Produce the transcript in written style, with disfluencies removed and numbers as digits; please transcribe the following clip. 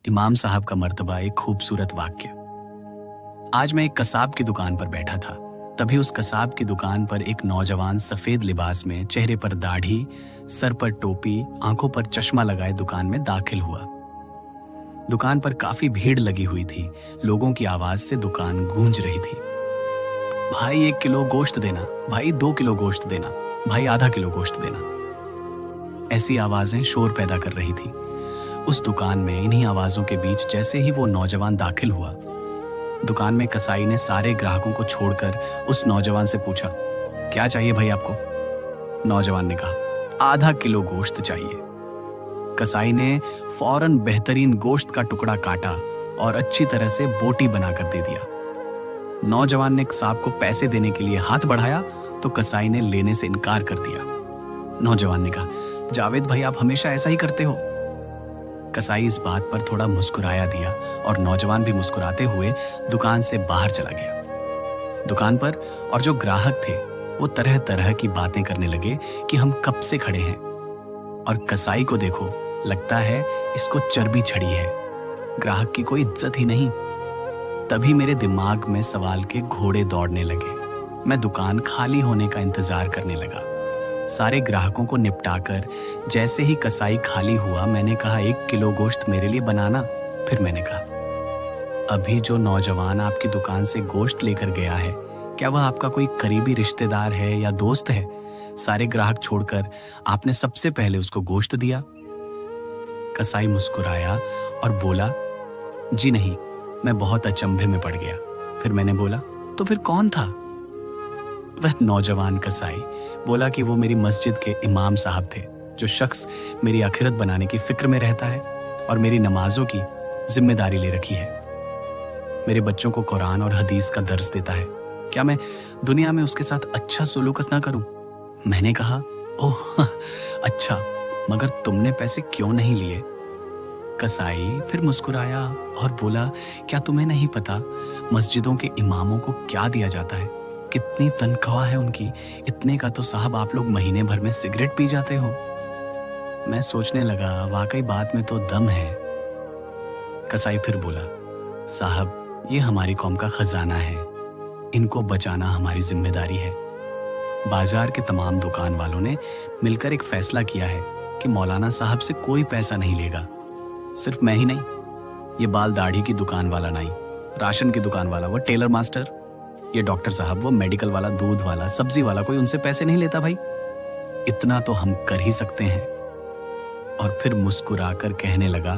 इमाम साहब का मर्तबा एक खूबसूरत वाक्य। आज मैं एक कसाब की दुकान पर बैठा था। तभी उस कसाब की दुकान पर एक नौजवान सफेद लिबास में, चेहरे पर दाढ़ी, सर पर टोपी, आंखों पर चश्मा लगाए दुकान में दाखिल हुआ। दुकान पर काफी भीड़ लगी हुई थी। लोगों की आवाज से दुकान गूंज रही थी। भाई 1 किलो गोश्त देना, भाई 2 किलो गोश्त देना, भाई आधा किलो गोश्त देना। ऐसी आवाजें शोर पैदा कर रही थी। उस दुकान में इन्हीं आवाजों के बीच जैसे ही वो नौजवान दाखिल हुआ, दुकान में कसाई ने सारे ग्राहकों को छोड़कर उस नौजवान से पूछा, क्या चाहिए भाई आपको? नौजवान ने कहा, आधा किलो गोश्त चाहिए। कसाई ने फौरन बेहतरीन गोश्त का टुकड़ा काटा और अच्छी तरह से बोटी बनाकर दे दिया। नौजवान ने कसाब को पैसे देने के लिए हाथ बढ़ाया तो कसाई ने लेने से इनकार कर दिया। नौजवान ने कहा, जावेद भाई आप हमेशा ऐसा ही करते हो। कसाई इस बात पर थोड़ा मुस्कुराया दिया और नौजवान भी मुस्कुराते हुए दुकान से बाहर चला गया। दुकान पर और जो ग्राहक थे वो तरह तरह की बातें करने लगे कि हम कब से खड़े हैं और कसाई को देखो, लगता है इसको चर्बी चढ़ी है, ग्राहक की कोई इज्जत ही नहीं। तभी मेरे दिमाग में सवाल के घोड़े दौड़ने लगे। मैं दुकान खाली होने का इंतजार करने लगा। सारे ग्राहकों को निपटाकर जैसे ही कसाई खाली हुआ, मैंने कहा, 1 किलो गोश्त मेरे लिए बनाना। फिर मैंने कहा, अभी जो नौजवान आपकी दुकान से गोश्त लेकर गया है, क्या वह आपका कोई करीबी रिश्तेदार है या दोस्त है? सारे ग्राहक छोड़कर आपने सबसे पहले उसको गोश्त दिया। कसाई मुस्कुराया और बोला, जी नहीं, मैं बहुत अचंभे में पड़ गया। फिर मैंने बोला, तो फिर कौन था? वह नौजवान कसाई बोला कि वो मेरी मस्जिद के इमाम साहब थे, जो शख्स मेरी आखिरत बनाने की फिक्र में रहता है और मेरी नमाजों की जिम्मेदारी ले रखी है। मेरे बच्चों को कुरान और हदीस का दर्स देता है। क्या मैं दुनिया में उसके साथ अच्छा सुलूक ना करूं? मैंने कहा, ओह अच्छा, मगर तुमने पैसे क्यों नहीं लिए? कसाई फिर मुस्कुराया और बोला, क्या तुम्हें नहीं पता मस्जिदों के इमामों को क्या दिया जाता है? कितनी तनख्वाह है उनकी? इतने का तो साहब आप लोग महीने भर में सिगरेट पी जाते हो। मैं सोचने लगा, वाकई बात में तो दम है। कसाई फिर बोला, साहब ये हमारी कौम का खजाना है, इनको बचाना हमारी जिम्मेदारी है। बाजार के तमाम दुकान वालों ने मिलकर एक फैसला किया है कि मौलाना साहब से कोई पैसा नहीं लेगा। सिर्फ मैं ही नहीं, ये बाल दाढ़ी की दुकान वाला नहीं, राशन की दुकान वाला, वो टेलर मास्टर, ये डॉक्टर साहब, वो मेडिकल वाला, दूध वाला, सब्जी वाला, कोई उनसे पैसे नहीं लेता भाई। इतना तो हम कर ही सकते हैं। और फिर मुस्कुराकर कहने लगा,